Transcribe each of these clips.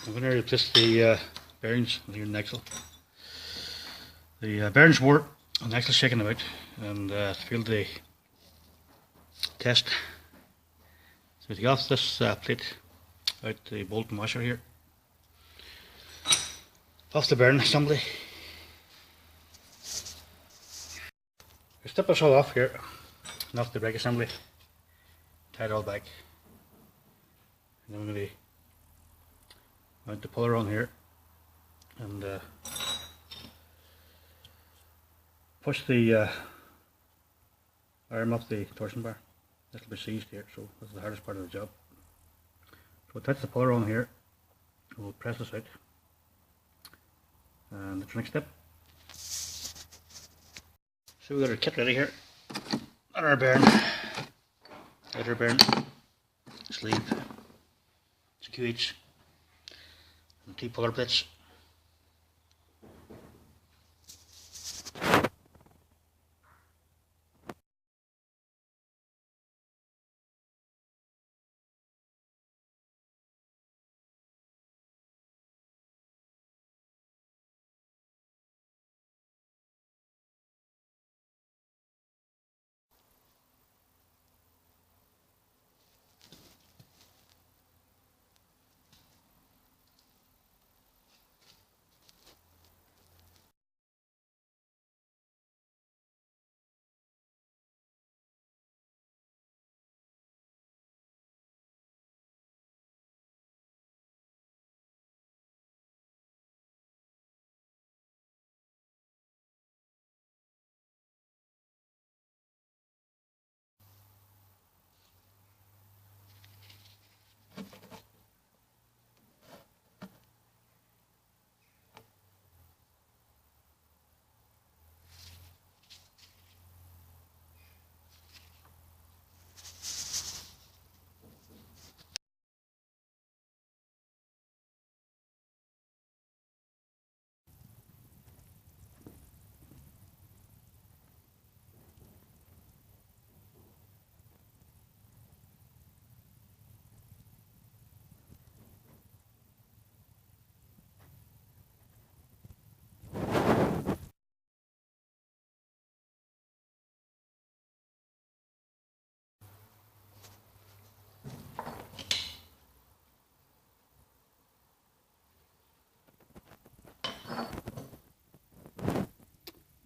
I'm going to replace the bearings on here in the axle. The bearings wore and the axle shaking about, and failed the test. So we take off this plate out the bolt and washer here, off the bearing assembly. We strip this all off here and off the brake assembly, tie it all back, and then we're going to mount the puller on here and push the arm up the torsion bar. This will be seized here, so this is the hardest part of the job. So attach the puller on here, we'll press this out, and that's the next step. So we've got our kit ready here, and our bearing, outer bearing, sleeve, QH, and 2 puller plates.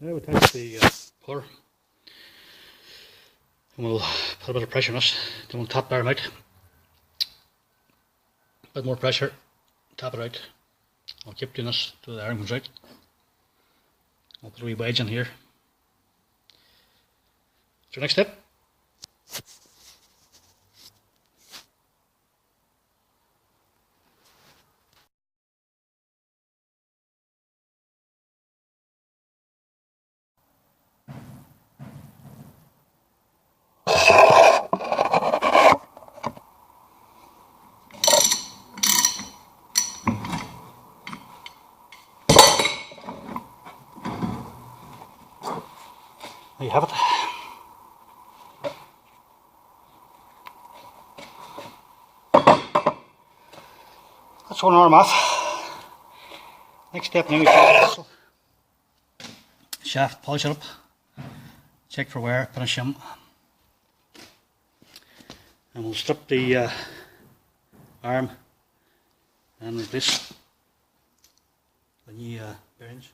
Now we'll attach the puller, and we'll put a bit of pressure on it, then we'll tap the arm out. A bit more pressure, tap it out. I'll keep doing this till the arm comes out. I'll put a wee wedge in here. So next step. There you have it. That's one arm off. Next step now is the axle. Shaft, polish it up, check for wear, put a shim, and we'll strip the arm and replace the new bearings.